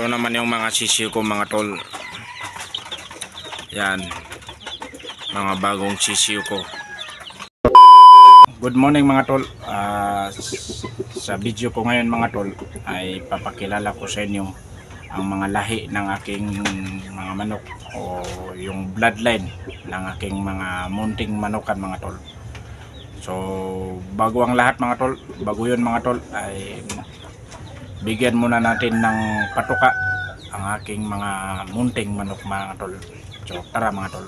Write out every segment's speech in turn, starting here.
Ito naman yung mga sisiyo ko mga tol. Yan. Mga bagong sisiyo ko. Good morning mga tol. Sa video ko ngayon mga tol ay papakilala ko sa inyo ang mga lahi ng aking mga manok o yung bloodline ng aking mga munting manukan mga tol. So bago ang lahat mga tol, bago yun mga tol ay bigyan muna natin ng patuka ang aking mga munting manok mga tol. So tara mga tol.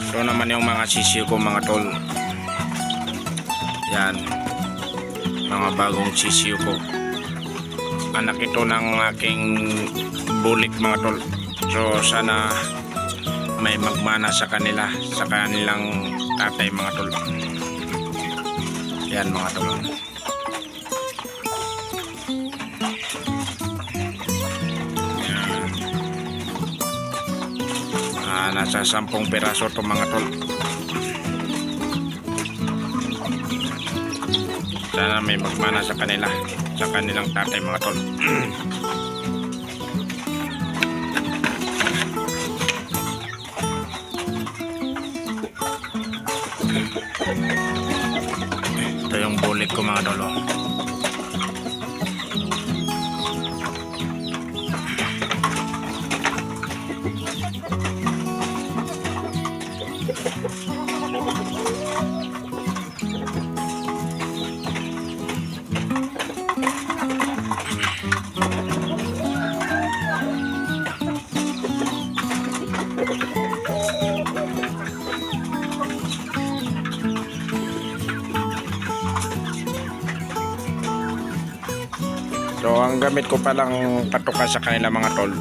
Ito naman yung mga sisiyo ko mga tol. Yan. Mga bagong sisiyo ko. Anak ito ng aking bulik mga tol. So sana may magmana sa kanila, sa kanilang tatay mga tol. Yan mga tol. Nasa 10 piraso to mga tol. Sana may magmana sa kanila, sa kanilang tatay mga tol. Ito yung bulik ko mga tol. So ang gamit ko palang patuka sa kanila mga tol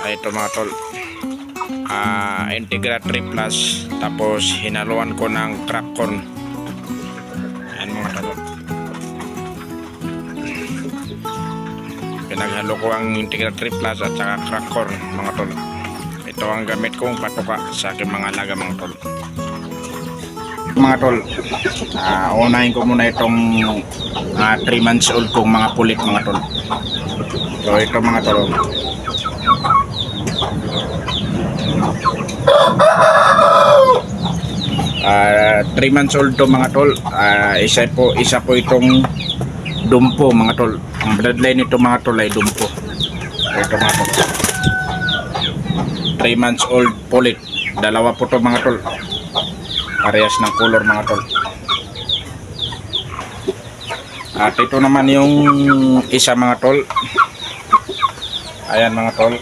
ay ito mga tol, Integra 3 Plus, tapos hinaluan ko ng crack corn. Ayan mga tol, pinaghalo ko ang Integra 3 Plus at saka crack corn mga tol. Ito ang gamit kong patuka sa aking mga alaga mga tol. Mga tol, unahin ko muna itong 3 months old kong mga pulit mga tol. So ito mga tol, uh, 3 months old to mga tol. Isa po itong dumpo mga tol. Ang bloodline nito mga tol ay dumpo. Ito mga tol, 3 months old pulit. Dalawa po to mga tol, parehas ng color mga tol. At ito naman yung isa mga tol. Ayan mga tol,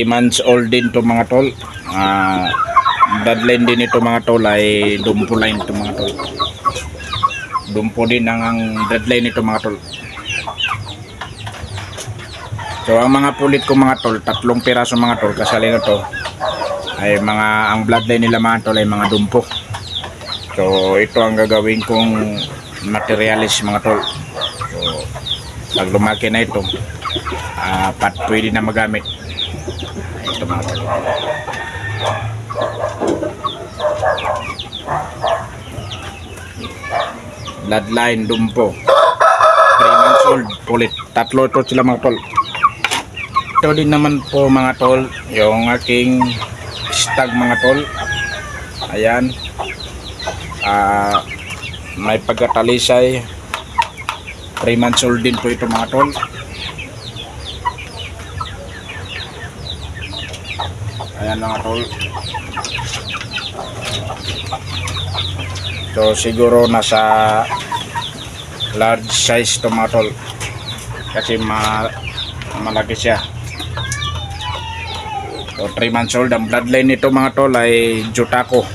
months old din to mga tol. Bloodline din ito mga tol ay dumpo line to mga tol. Dumpo din ang bloodline nito mga tol. So ang mga pulit ko mga tol, 3 piraso mga tol, kasali na to ay ang bloodline nila mga tol ay mga dumpo. So ito ang gagawin kong materialis mga tol. So pag lumaki na ito, pwede na magamit. Ito mga tol, bloodline dumpo, 3 months old pulit. 3 ito sila mga tol. Ito din naman po mga tol yung aking stag mga tol. Ayan, may pagkatalisay, 3 months old din po ito mga tol. Ayan mga tol. So siguro nasa large size to mga tol, kasi malaki siya. So 3 months old. Ang bloodline nito mga tol ay Jutako.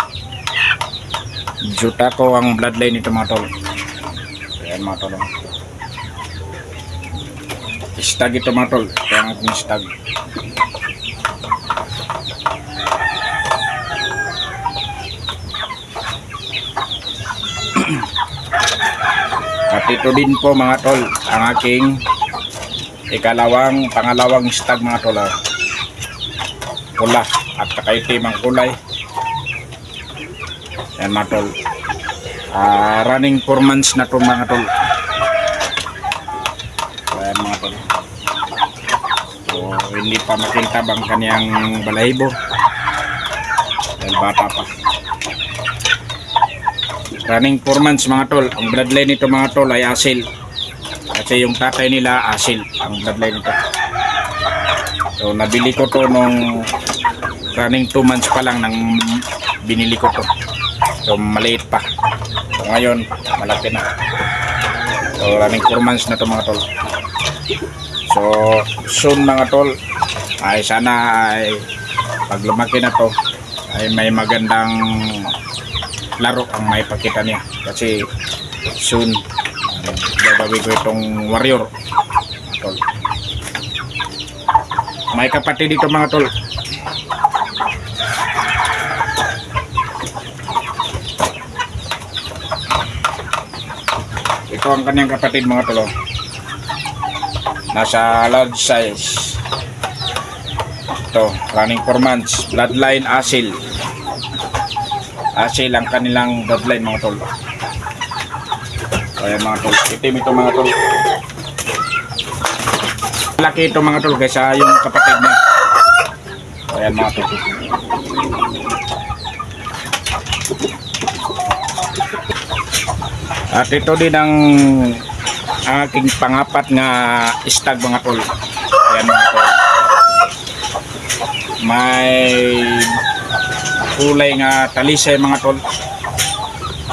Jutako ang bloodline nito mga tol. Ayan mga tol, stag ito mga tol. Kaya ang aking stag. At ito din po mga tol ang aking pangalawang stag mga tol. Pula at kakaitim ang kulay. Yan mga tol, running 4 months na to mga tol. Ayan mga tol. So hindi pa makintab ang kaniyang balahibo dahil bata pa. Running 4 months mga tol. Ang bloodline nito mga tol ay asil, kasi yung tatay nila asil ang bloodline nito. So nabili ko to nung running 2 months pa lang nang binili ko to. So maliit pa. So ngayon malaki na. So running 4 months na to mga tol. So soon mga tol ay sana ay pag lumaki na to ay may magandang laro ang may pakita niya, kasi soon gagawin ko itong warrior mga tol. May kapatid dito mga tol. Ito ang kanyang kapatid mga tol. Nasa large size. Ito, running 4 months. Bloodline asil. Asil ang kanilang bloodline mga tol. Ayan mga tol. Itim ito mga tol. Laki ito mga tol kaysa yung kapatid niya. Ayan mga tol. At ito din ang aking pangapat nga stag mga tol. Ayan mga tol. May kulay nga talisay mga tol.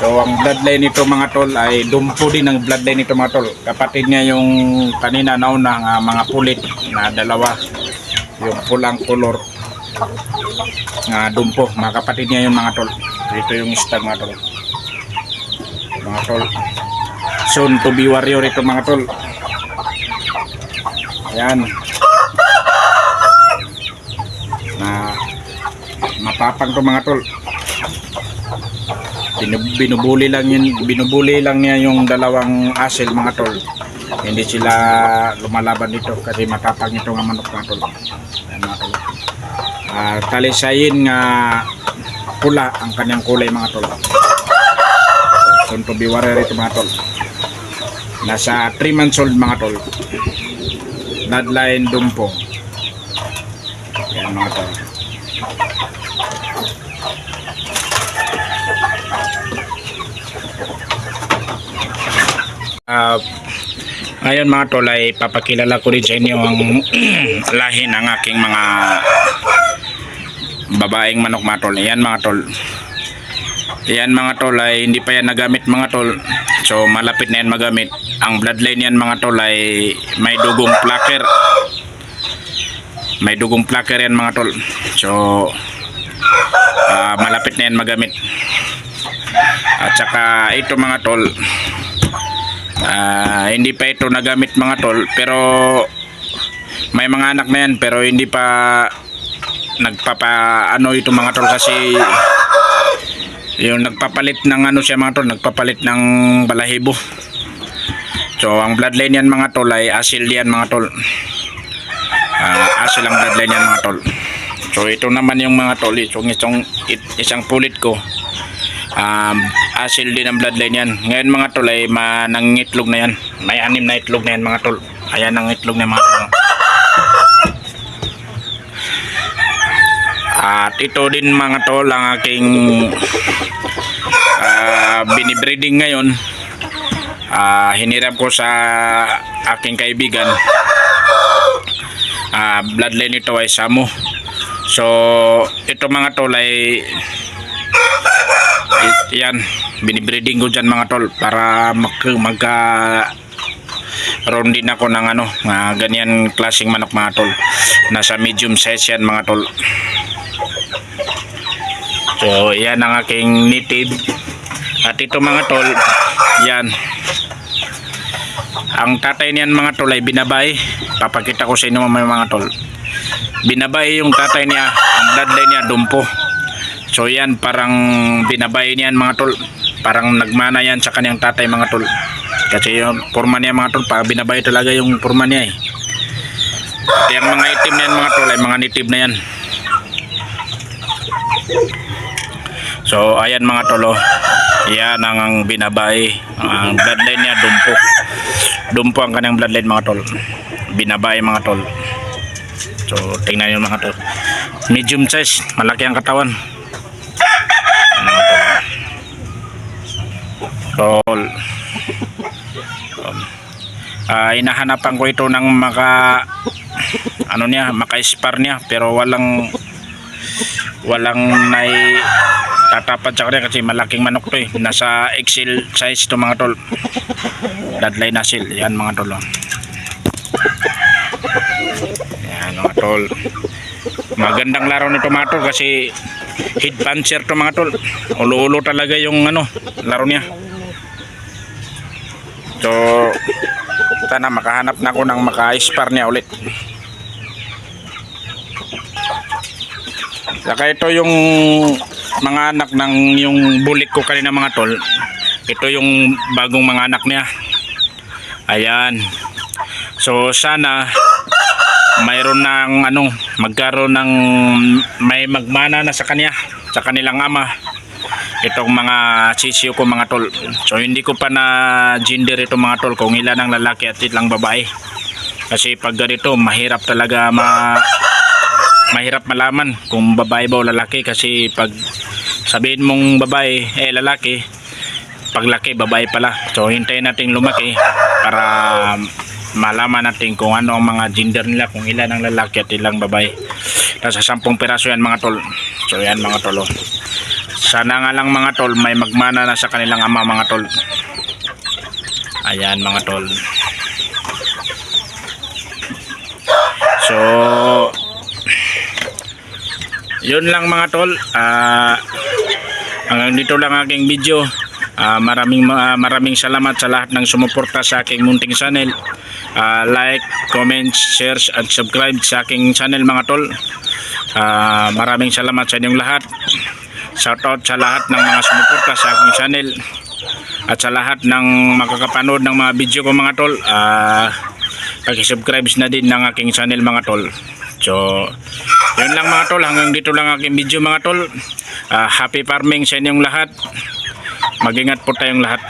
So ang bloodline nito mga tol ay dumpo din ang bloodline nito mga tol. Kapatid niya yung kanina nauna nga mga pulit na dalawa, yung pulang color nga dumpo, mga kapatid niya yun mga tol. Ito yung stag mga tol. Mga tol, soon to be warrior ito mga tol. Ayan, na mapapang to mga tol. Binubuli lang niya yung dalawang asil mga tol. Hindi sila lumalaban dito kasi matapang ito nga manok mga tol. Ayan mga tol. Talisayin nga pula ang kanyang kulay mga tol. Soon to be warrior ito mga tol. Nasa 3 months old mga tol. Bloodline dumpo. Ayan mga tol. Ngayon mga tol ay papakilala ko rin sa inyo ang lahi ng aking mga babaeng manok mga tol. Ayan mga tol. Ayan mga tol ay hindi pa yan nagamit mga tol. So malapit na yan magamit. Ang bloodline yan mga tol ay may dugong plaker. May dugong plaker yan mga tol. So malapit na yan magamit. At saka ito mga tol, hindi pa ito nagamit mga tol, pero may mga anak na yan pero hindi pa nagpapa ito mga tol kasi yung nagpapalit ng siya mga tol, nagpapalit ng balahibo. So ang bloodline yan mga tol ay asil yan mga tol. Asil ang bloodline yan mga tol. So ito naman yung mga tol, isang pulit ko. Asil din ang bloodline yan. Ngayon mga tol ay nangitlog na yan. May 6 na itlog na yan mga tol. Ayan ang itlog na mga tol. At ito din mga tol ang aking binibreeding ngayon. Hiniram ko sa aking kaibigan. Bloodline ito ay Samo. So ito mga tol ay yan, binibreeding ko dyan mga tol para magka-round din ako ng ganyan klaseng manok mga tol. Nasa medium size yan mga tol. So yan ang aking native. At ito mga tol, yan, ang tatay niyan mga tol ay binabay. Papakita ko sa inyo mga tol. Binabay yung tatay niya. Ang bloodline niya dumpo. So yan, parang binabay niyan mga tol. Parang nagmana yan sa kanyang tatay mga tol. Kasi yung forma niya mga tol, binabay talaga yung forma niya eh. At yung mga itim na yan mga tol ay mga native na yan. So ayan mga tol, yan ang binabay. Ang bloodline niya dumpo. Dumpo ang kanyang bloodline mga tol. Binabay mga tol. So tingnan nyo mga tol. Medium size, malaki ang katawan. Tol. Hinahanapan ko ito ng maka-spar niya pero walang tatapat sa kanya kasi malaking manok to eh. Nasa XL size to mga tol. Bloodline asil. Yan mga tol. Yan mga tol. Magandang laro nito mga tol kasi head puncher to mga tol. Ulo-ulo talaga yung laro niya. So sana makahanap na ako ng maka-spar niya ulit. Saka ito yung mga anak ng yung bulik ko kanina mga tol. Ito yung bagong mga anak niya. Ayan. So sana mayroon ng magkaroon ng may magmana na sa kanya, sa kanilang ama. Itong mga sisiyo ko mga tol. So hindi ko pa na gender ito mga tol kung ilan ang lalaki at ilang babae. Kasi pag ganito mahirap talaga mahirap malaman kung babae ba o lalaki kasi pag sabihin mong babae lalaki, pag laki babae pala. So hintayin natin lumaki para malaman natin kung ano ang mga gender nila, kung ilan ang lalaki at ilang babae. Nasa 10 piraso yan mga tol. So yan mga tol. Sana nga lang mga tol may magmana na sa kanilang ama mga tol. Ayan mga tol. So yun lang mga tol. Hanggang dito lang aking video. Maraming salamat sa lahat ng sumuporta sa aking munting channel. Like, comment, share at subscribe sa aking channel mga tol. Maraming salamat sa inyong lahat. Shoutout sa lahat ng mga sumuporta sa aking channel at sa lahat ng makakapanood ng mga video ko mga tol. Pag-subscribe na din ng aking channel mga tol. So yun lang mga tol, hanggang dito lang aking video mga tol. Happy farming sa inyong lahat. Mag-ingat po tayong lahat.